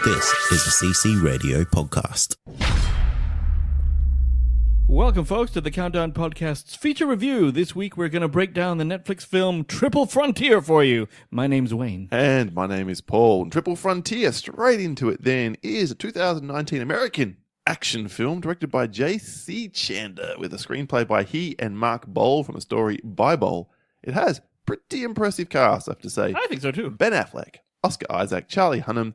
This is a CC Radio podcast. Welcome, folks, to the Countdown Podcast's feature review. This week, we're going to break down the Netflix film Triple Frontier for you. My name's Wayne. And my name is Paul. And Triple Frontier, straight into it then, is a 2019 American action film directed by J.C. Chander with a screenplay by he and Mark Bowl from a story by Bowl. It has pretty impressive cast, I have to say. I think so, too. Ben Affleck, Oscar Isaac, Charlie Hunnam,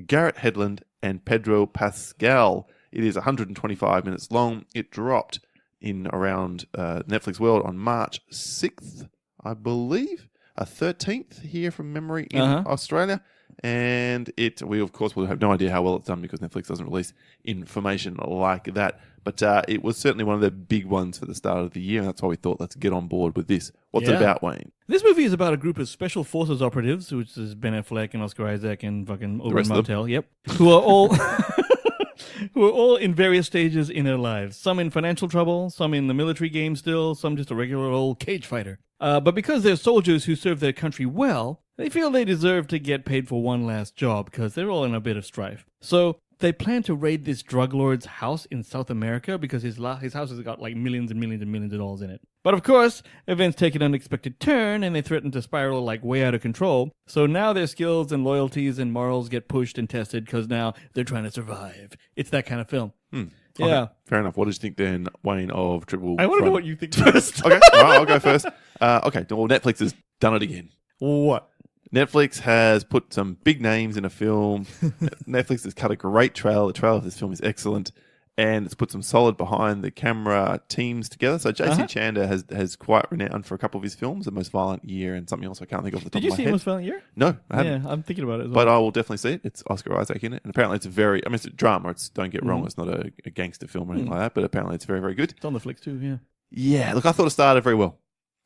Garrett Hedlund, and Pedro Pascal. It is 125 minutes long. It dropped in around Netflix World on March 6th, I believe. 13th here from memory in Australia. And we of course will have no idea how well it's done because Netflix doesn't release information like that. But it was certainly one of the big ones for the start of the year, and that's why we thought, let's get on board with this. What's it about, Wayne? This movie is about a group of special forces operatives, which is Ben Affleck and Oscar Isaac and fucking Owen Martell, who are all who are all in various stages in their lives. Some in financial trouble, some in the military game still, some just a regular old cage fighter. But because they're soldiers who serve their country well, they feel they deserve to get paid for one last job because they're all in a bit of strife. So they plan to raid this drug lord's house in South America because his house has got like millions and millions and millions of dollars in it. But of course, events take an unexpected turn and they threaten to spiral like way out of control. So now their skills and loyalties and morals get pushed and tested because now they're trying to survive. It's that kind of film. Yeah. Okay, fair enough. What did you think then, Wayne, of Triple I want to know what you think first. Okay, all right, I'll go first. Okay, well, Netflix has done it again. What? Netflix has put some big names in a film. Netflix has cut a great trailer. The trailer of this film is excellent. And it's put some solid behind the camera teams together. So J.C. Chander has quite renowned for a couple of his films, The Most Violent Year and something else I can't think of off the top of my head. Did you see Most Violent Year? No, I haven't. Yeah, I'm thinking about it as well. But I will definitely see it. It's Oscar Isaac in it. And apparently it's it's a drama. Don't get wrong, it's not a gangster film or anything like that. But apparently it's very, very good. It's on the flicks too, yeah. Yeah, look, I thought it started very well.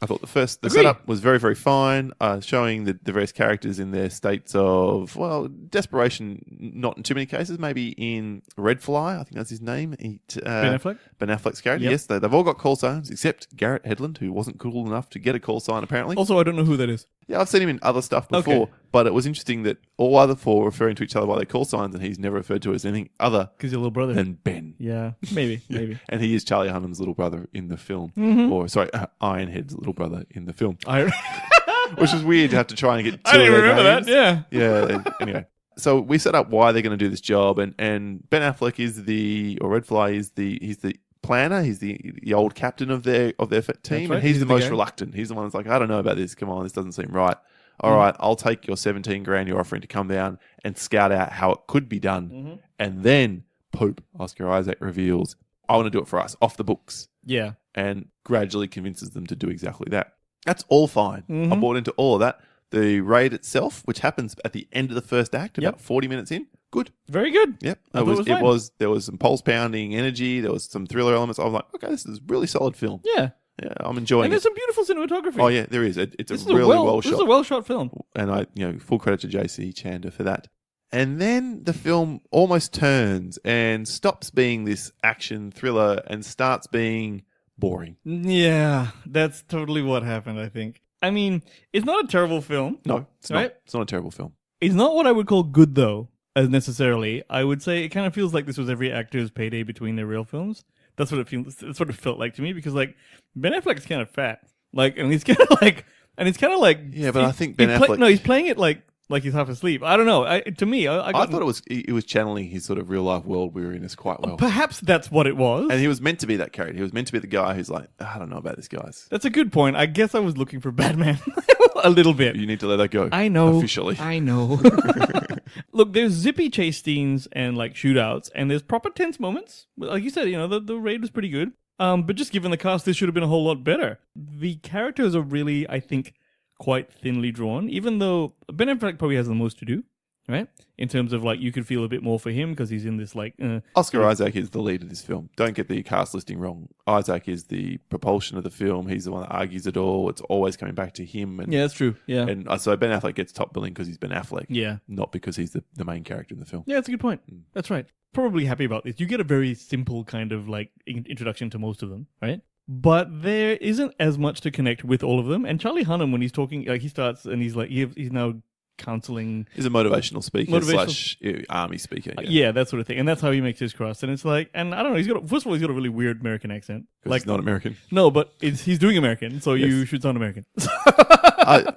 I thought the setup was very, very fine, showing the various characters in their states of, well, desperation, not in too many cases, maybe in Red Fly, I think that's his name. Ben Affleck? Ben Affleck's character, yes. They've all got call signs, except Garrett Hedlund, who wasn't cool enough to get a call sign, apparently. Also, I don't know who that is. Yeah, I've seen him in other stuff before, but it was interesting that all other four referring to each other by their call signs, and he's never referred to as anything other because your little brother than Ben. Yeah, maybe. And he is Charlie Hunnam's little brother in the film, or sorry, Ironhead's little brother in the film, which is weird to have to try and get. I didn't remember that. Yeah. Anyway, so we set up why they're going to do this job, and Ben Affleck Red Fly he's the planner. He's the old captain of their team, right. and he's the most reluctant. He's the one that's like, I don't know about this. Come on, this doesn't seem right. All right, I'll take your 17 grand you're offering to come down and scout out how it could be done. And then Pope Oscar Isaac reveals, I want to do it for us, off the books. Yeah. And gradually convinces them to do exactly that. That's all fine. I bought into all of that. The raid itself, which happens at the end of the first act, about 40 minutes in, good. Very good. Yep. There was some pulse pounding energy. There was some thriller elements. I was like, okay, this is a really solid film. Yeah. Yeah, I'm enjoying and there's some beautiful cinematography. Oh yeah, there is. It's a really well shot. This is a well shot film. And full credit to J.C. Chander for that. And then the film almost turns and stops being this action thriller and starts being boring. Yeah, that's totally what happened, I think. I mean, it's not a terrible film. No, it's not. It's not a terrible film. It's not what I would call good, though, as necessarily. I would say it kind of feels like this was every actor's payday between their real films. That's what it feels. That's what it felt like to me because, like, Ben Affleck's kind of fat, and he's kind of like, yeah. But I think Ben Affleck. He's playing it like he's half asleep. I don't know. I thought it was channeling his sort of real life world weariness quite well. Perhaps that's what it was. And he was meant to be that character. He was meant to be the guy who's like, I don't know about this, guys. That's a good point. I guess I was looking for Batman a little bit. You need to let that go. I know. Officially. I know. Look, there's zippy chase scenes and like shootouts, and there's proper tense moments. Like you said, the raid was pretty good. But just given the cast, this should have been a whole lot better. The characters are really, I think, quite thinly drawn, even though Ben Affleck probably has the most to do, right? In terms of, like, you could feel a bit more for him because he's in this, like... Oscar Isaac is the lead of this film. Don't get the cast listing wrong. Isaac is the propulsion of the film. He's the one that argues it all. It's always coming back to him. And, yeah, that's true. Yeah. And so Ben Affleck gets top billing because he's Ben Affleck. Yeah. Not because he's the main character in the film. Yeah, that's a good point. That's right. Probably happy about this. You get a very simple kind of, like, introduction to most of them, right? But there isn't as much to connect with all of them. And Charlie Hunnam, when he's talking, like, he starts and he's like, he's now counseling. He's a motivational speaker slash army speaker. Yeah, that sort of thing. And that's how he makes his crust. And it's like, and I don't know, first of all, he's got a really weird American accent. Like, he's not American. No, but he's doing American, so you should sound American.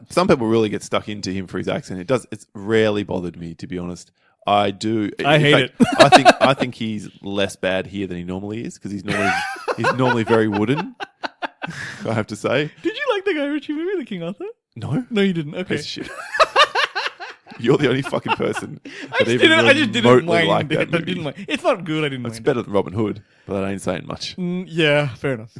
Some people really get stuck into him for his accent. It's rarely bothered me, to be honest. I do. I hate it. I think he's less bad here than he normally is because he's normally very wooden. I have to say. Did you like the Guy Ritchie movie, The King Arthur? No, you didn't. Okay. Piece of shit. You're the only fucking person. I just didn't mind like it. that I didn't mind. It's not good. I didn't mind it. It's better than Robin Hood, but that ain't saying much. Yeah, fair enough.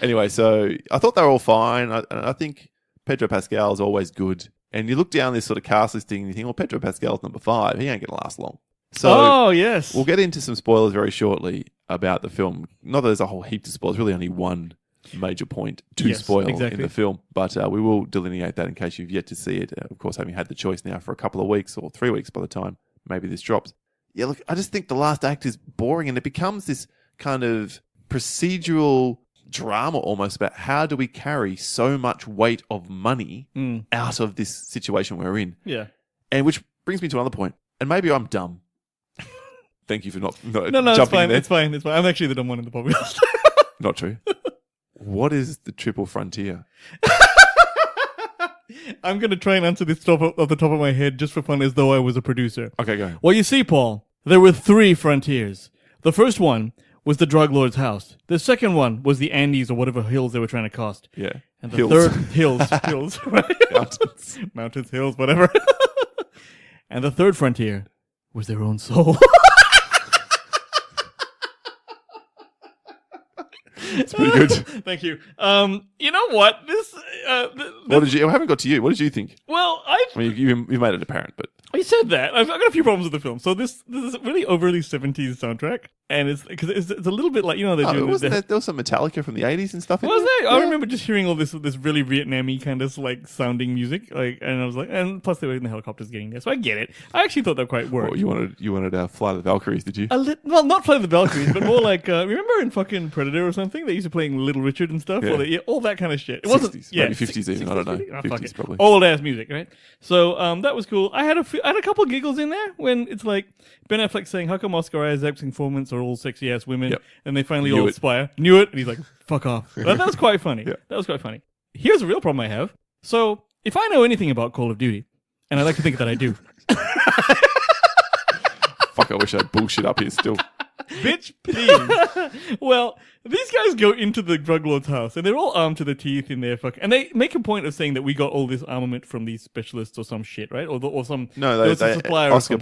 Anyway, so I thought they were all fine. I think Pedro Pascal is always good. And you look down this sort of cast listing and you think, well, Pedro Pascal's number 5. He ain't going to last long. So yes. We'll get into some spoilers very shortly about the film. Not that there's a whole heap to spoil. There's really only one major point to spoil in the film. But we will delineate that in case you've yet to see it. Of course, having had the choice now for a couple of weeks or 3 weeks by the time maybe this drops. Yeah, look, I just think the last act is boring and it becomes this kind of procedural drama almost about how do we carry so much weight of money out of this situation we're in. Yeah. And which brings me to another point. And maybe I'm dumb. Thank you for not no, jumping it's fine. in there. It's fine. I'm actually the dumb one in the podcast. Not true. What is the triple frontier? I'm going to try and answer this off the top of my head just for fun as though I was a producer. Okay, go. Well, you see, Paul, there were 3 frontiers. The first one was the drug lord's house. The second one was the Andes or whatever hills they were trying to cost. Yeah. And the third hills, right? Mountains, hills, whatever. And the third frontier was their own soul. It's pretty good. Thank you. You know what? I haven't got to you. What did you think? Well, I mean, you made it apparent, but I said that. I've got a few problems with the film. So this is a really overly 70s soundtrack, and it's a little bit like, you know, there was some Metallica from the 80s and stuff. Was there? Yeah. I remember just hearing all this really Vietnamese kind of like sounding music, and I was like, and plus they were in the helicopters getting there, so I get it. I actually thought that quite worked. Oh, you wanted Fly the Valkyries, did you? Well, not Fly the Valkyries, but more like remember in fucking Predator or something they used to playing Little Richard and stuff, all that kind of shit. It 60s, wasn't, maybe 50s even. 60s, I don't know. 50s probably. Old ass music, right? So that was cool. I had a couple giggles in there when it's like Ben Affleck saying, "How come Oscar Isaac's informants are all sexy ass women?" Yep. And they finally all aspire. Knew it, and he's like, "Fuck off." That was quite funny. Yeah. That was quite funny. Here's a real problem I have. So if I know anything about Call of Duty, and I like to think that I do. Fuck, I wish I had bullshit up here still. Bitch, please. Well, these guys go into the drug lord's house, and they're all armed to the teeth in their and they make a point of saying that we got all this armament from these specialists or some shit, right? Or some supplier. Oscar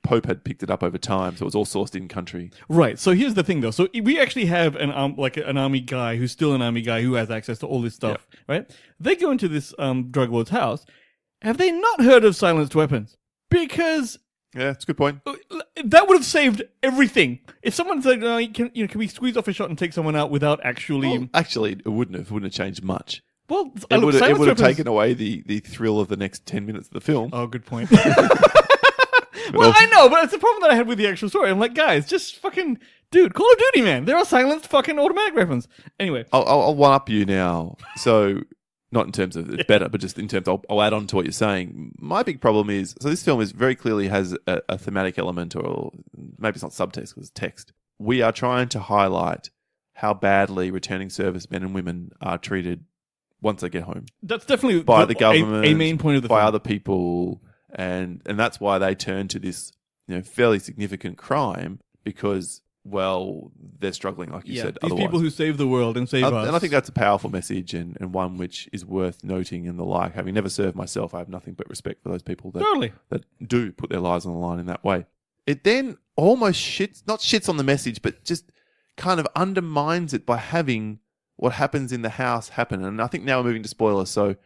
Pope had picked it up over time, so it was all sourced in country. Right. So here's the thing, though. So we actually have an army guy who's still an army guy who has access to all this stuff, right? They go into this drug lord's house. Have they not heard of silenced weapons? Because yeah, it's a good point. That would have saved everything. If someone said, "Can we squeeze off a shot and take someone out without actually?" Well, actually, it wouldn't have changed much. Well, it would have taken away the thrill of the next 10 minutes of the film. Oh, good point. Well, I know, but it's a problem that I had with the actual story. I'm like, guys, just fucking, dude, Call of Duty, man. There are silenced fucking automatic weapons. Anyway, I'll one up you now. So. Not in terms of it's better, but just in terms of, I'll add on to what you're saying. My big problem is, so this film is very clearly has a thematic element, or maybe it's not subtext because it's text. We are trying to highlight how badly returning servicemen and women are treated once they get home. That's definitely by the government, a main point of the by film. Other people, and that's why they turn to this fairly significant crime because. Well, they're struggling, like you said. These otherwise. people who save the world and save us. And I think that's a powerful message and one which is worth noting and the like. Having never served myself, I have nothing but respect for those people that do put their lives on the line in that way. It then almost not shits on the message, but just kind of undermines it by having what happens in the house happen. And I think now we're moving to spoilers. So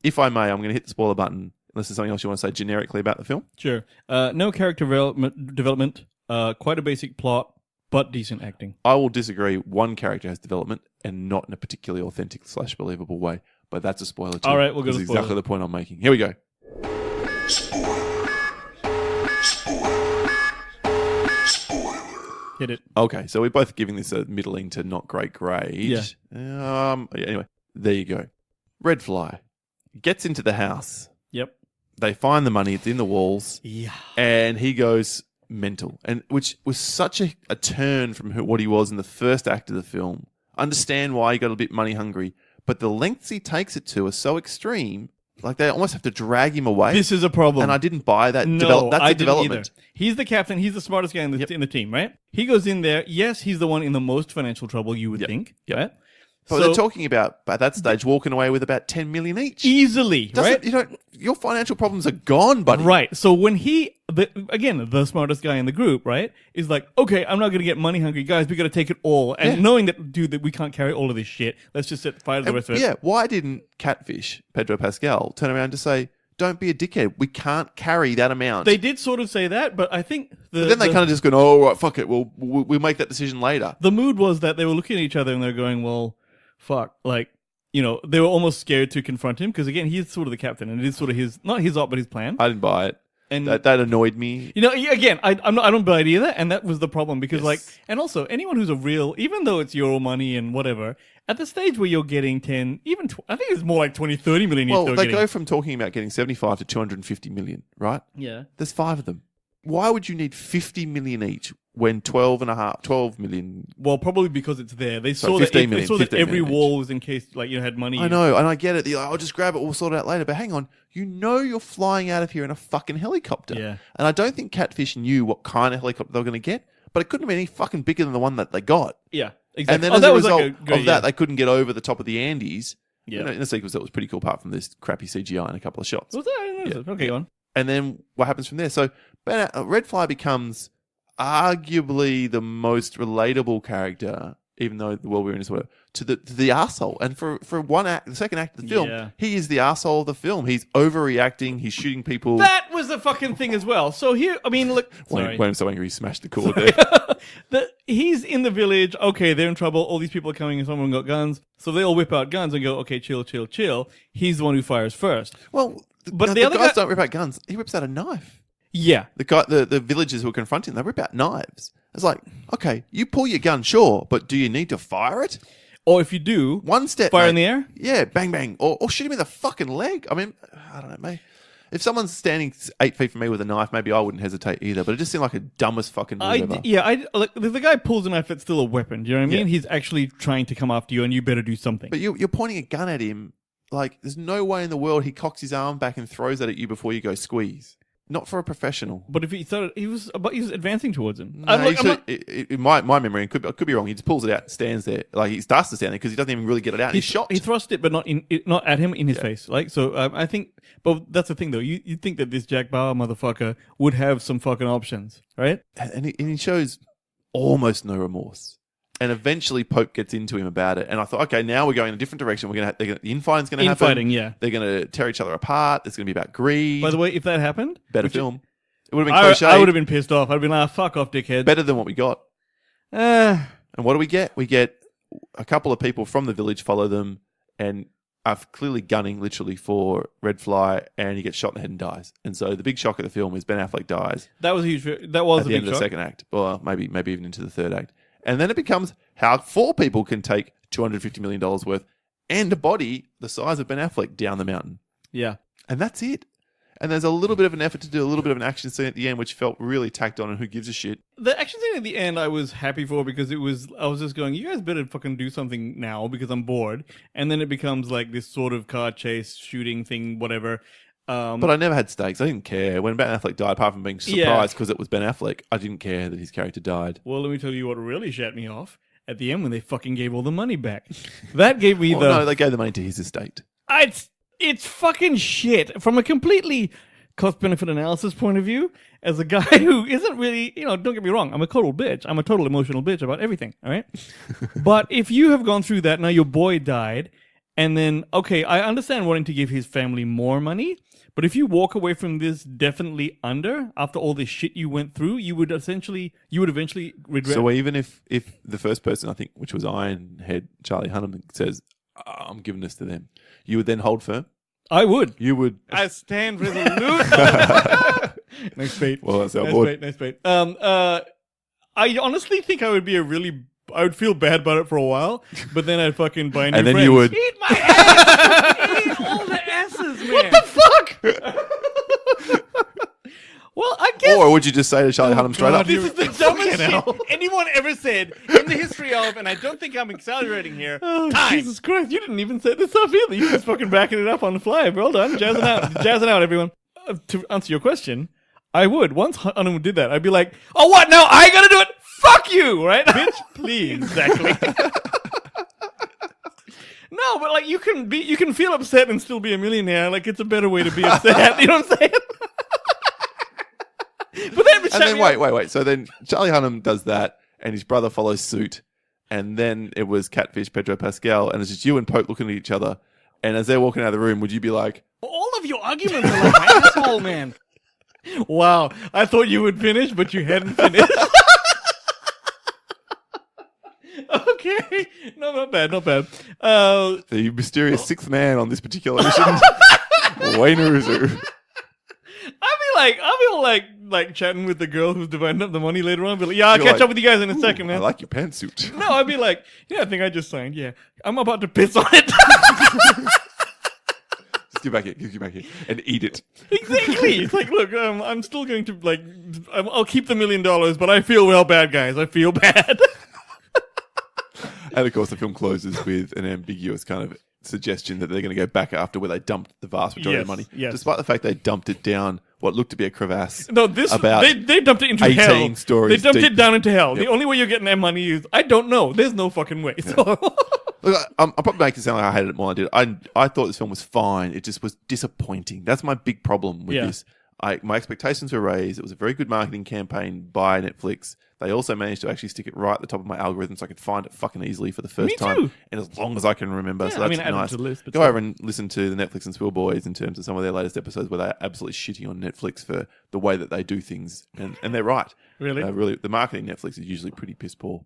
if I may, I'm going to hit the spoiler button, unless there's something else you want to say generically about the film. Sure. No character development, quite a basic plot. But decent acting. I will disagree. One character has development and not in a particularly authentic / believable way. But that's a spoiler too. All right, we'll go to spoiler. That's exactly the point I'm making. Here we go. Hit it. Okay, so we're both giving this a middling to not great grade. Yeah. Anyway, there you go. Red fly gets into the house Yep. They find the money. It's in the walls. Yeah. And he goes mental. And which was such a turn from what he was in the first act of the film. Understand why he got a bit money hungry. But the lengths he takes it to are so extreme. Like they almost have to drag him away. This is a problem. And I didn't buy that. No, that's I a didn't development. either. He's the captain. He's the smartest guy in the team, right? He goes in there. Yes, he's the one in the most financial trouble, you would think. Yep. Right? But they're talking about, at that stage, walking away with about 10 million each. Easily, right? Your financial problems are gone, buddy. Right. So when the smartest guy in the group, right, is like, okay, I'm not going to get money hungry. Guys, we got to take it all. And knowing that, dude, that we can't carry all of this shit, let's just set fire to the rest of it. Yeah, why didn't Catfish, Pedro Pascal, turn around to say, don't be a dickhead. We can't carry that amount. They did sort of say that, but I think... But then they kind of just go, oh, right, fuck it. We'll make that decision later. The mood was that they were looking at each other and they're going, well, fuck, like, you know, they were almost scared to confront him because, again, he's sort of the captain and it is sort of his, not his op, but his plan. I didn't buy it. And that annoyed me. You know, again, I don't buy it either, and that was the problem because, like, and also anyone who's a real, even though it's your money and whatever, at the stage where you're getting 10, even I think it's more like 20, 30 million. Well, they go from talking about getting 75 to 250 million, right? Yeah. There's 5 of them. Why would you need 50 million each when 12 million? Well, probably because it's there. They Sorry, saw 15 that million, they saw that 15 every million wall was in case, like, you had money. I know, and I get it. You're like, I'll just grab it. We'll sort it out later. But hang on, you're flying out of here in a fucking helicopter. Yeah. And I don't think Catfish knew what kind of helicopter they were going to get, but it couldn't have been any fucking bigger than the one that they got. Yeah, exactly. And then as a result of that, they couldn't get over the top of the Andes. Yeah. You know, in the sequence, that was pretty cool, apart from this crappy CGI and a couple of shots. Was that? Yeah. Okay, go on. And then what happens from there? So Red Fly becomes arguably the most relatable character, even though the world we're in is whatever, to the arsehole. And for one act, the second act of the film, he is the arsehole of the film. He's overreacting. He's shooting people. That was the fucking thing as well. So here, I mean, look. Wayne's so angry he smashed the cord there. He's in the village. Okay, they're in trouble. All these people are coming and someone got guns. So they all whip out guns and go, okay, chill, chill, chill. He's the one who fires first. Well, but the other guys don't whip out guns. He whips out a knife. Yeah. The villagers who are confronting him, they whip out knives. It's like, okay, you pull your gun, sure, but do you need to fire it? Or if you do, one step, fire mate. in the air? Yeah, bang, bang. Or shoot him in the fucking leg. I mean, I don't know, mate. If someone's standing 8 feet from me with a knife, maybe I wouldn't hesitate either, but it just seemed like a dumbest fucking move ever. Like, the guy pulls a knife, it's still a weapon. Do you know what I mean? He's actually trying to come after you and you better do something. But you're pointing a gun at him. Like, there's no way in the world he cocks his arm back and throws it at you before you go squeeze. Not for a professional. But if he started, he was advancing towards him. No, in my memory, and could be wrong. He just pulls it out and stands there. Like he starts to stand there because he doesn't even really get it out. He's shot. He thrust it, but not at him in his face. Like so, I think. But that's the thing, though. You think that this Jack Bauer motherfucker would have some fucking options, right? And he shows almost no remorse. And eventually Pope gets into him about it. And I thought, okay, now we're going in a different direction. The infighting's going to happen. Infighting, yeah. They're going to tear each other apart. It's going to be about greed. By the way, if that happened... Better film. It would have been cliche. I would have been pissed off. I'd have been like, fuck off, dickhead. Better than what we got. And what do we get? We get a couple of people from the village follow them and are clearly gunning, literally, for Red Fly, and he gets shot in the head and dies. And so the big shock of the film is Ben Affleck dies. That was a huge... That was at a the big end of shock. the second act. Or maybe even into the third act. And then it becomes how 4 people can take $250 million worth and a body the size of Ben Affleck down the mountain. Yeah. And that's it. And there's a little bit of an effort to do a little bit of an action scene at the end, which felt really tacked on and who gives a shit. The action scene at the end I was happy for because I was just going, you guys better fucking do something now because I'm bored. And then it becomes like this sort of car chase, shooting thing, whatever. But I never had stakes. I didn't care. When Ben Affleck died, apart from being surprised because it was Ben Affleck, I didn't care that his character died. Well, let me tell you what really shut me off. At the end when they fucking gave all the money back. That gave me No, they gave the money to his estate. It's fucking shit. From a completely cost-benefit analysis point of view, as a guy who isn't really, don't get me wrong, I'm a total bitch. I'm a total emotional bitch about everything, all right? But if you have gone through that, now your boy died, and then, okay, I understand wanting to give his family more money, but if you walk away from this definitely under, after all this shit you went through, you would eventually regret. So even if the first person, I think, which was Ironhead, Charlie Hunnam, says, I'm giving this to them, you would then hold firm? I would. You would. I stand resolute. Nice bait. Well, that's our nice board. bait. Nice bait. I honestly think I would be a really I would feel bad about it for a while, but then I'd fucking buy new And then friends. you would... Eat my ass! Eat all the asses, man. What the fuck? Well, I guess... Or would you just say to Charlie Hunnam straight up? This is the dumbest shit anyone ever said in the history of, and I don't think I'm exaggerating here, time. Jesus Christ, you didn't even set this up either. You just fucking backing it up on the fly. Well done. Jazzing out. Jazzing out, everyone. To answer your question, I would. Once Hunnam did that, I'd be like, oh, what? Now I gotta do it? Fuck you, right? Bitch, please. Exactly. No, but like you can feel upset and still be a millionaire. Like it's a better way to be upset. You know what I'm saying? But then wait. So then Charlie Hunnam does that, and his brother follows suit, and then it was Catfish Pedro Pascal, and it's just you and Pope looking at each other. And as they're walking out of the room, would you be like, all of your arguments are like my asshole, man? Wow, I thought you would finish, but you hadn't finished. Okay, no, not bad. the mysterious sixth man on this particular mission, Wayne Aruzu. I'll be all like chatting with the girl who's dividing up the money later on. Be like, yeah, I'll catch up with you guys in a second, man. I like your pantsuit. No, I'd be like, yeah, I think I just signed. Yeah, I'm about to piss on it. Just give back here, and eat it. Exactly. It's like, look, I'm still going to like, I'll keep the $1 million, but I feel real bad, guys. I feel bad. And of course, the film closes with an ambiguous kind of suggestion that they're going to go back after where they dumped the vast majority of money, despite the fact they dumped it down what looked to be a crevasse. No, they dumped it into 18 hell. stories They dumped deep. it down into hell. Yep. The only way you're getting that money is I don't know. There's no fucking way. So. Look, I'm probably making it sound like I hated it more than I did. I thought this film was fine. It just was disappointing. That's my big problem with this. My expectations were raised. It was a very good marketing campaign by Netflix. They also managed to actually stick it right at the top of my algorithm so I could find it fucking easily for the first time. And as long as I can remember. Yeah, so that's add nice. it to the list, Go over and listen to the Netflix and Spill Boys in terms of some of their latest episodes where they're absolutely shitting on Netflix for the way that they do things. And they're right. Really? The marketing Netflix is usually pretty piss poor.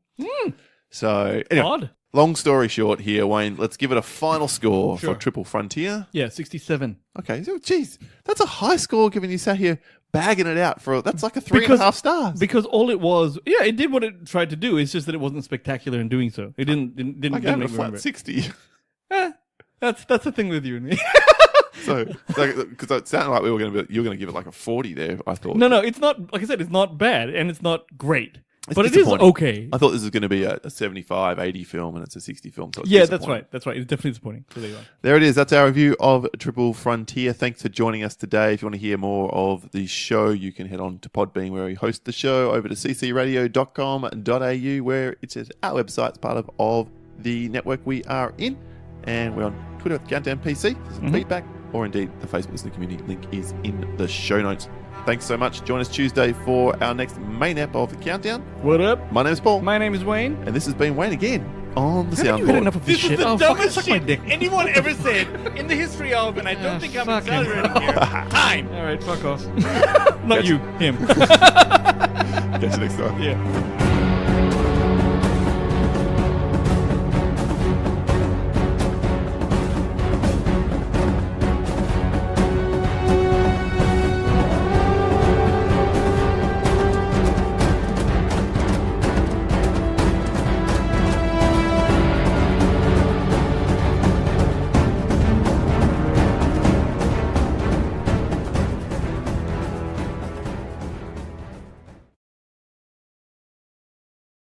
So, anyway. Odd. Long story short here, Wayne, let's give it a final score for Triple Frontier. Yeah, 67. Okay, so geez, that's a high score given you sat here bagging it out for, that's like a 3.5 stars. Because all it was, it did what it tried to do. It's just that it wasn't spectacular in doing so. It didn't I gave it a make me flat remember. 60. That's the thing with you and me. So, because it sounded like you were going to give it like a 40 there, I thought. No, it's not, like I said, it's not bad and it's not great. But it is disappointing. okay. I thought this was going to be a 75, 80 film, and it's a 60 film. So it's that's right. It's definitely disappointing. So there it is. That's our review of Triple Frontier. Thanks for joining us today. If you want to hear more of the show, you can head on to Podbean, where we host the show, over to ccradio.com.au, where it's our website. It's part of the network we are in. And we're on Twitter at Countdown PC for some feedback, or indeed the Facebook Listener Community link is in the show notes. Thanks so much. Join us Tuesday for our next main ep of the Countdown. What up? My name is Paul. My name is Wayne. And this has been Wayne again on the Haven't you had soundboard. enough of this shit? Is the dumbest my shit dick. anyone ever said in the history of, and I don't think I'm fucking exaggerating here. Time. All right, fuck off. Not you, him. Catch you next time. Yeah.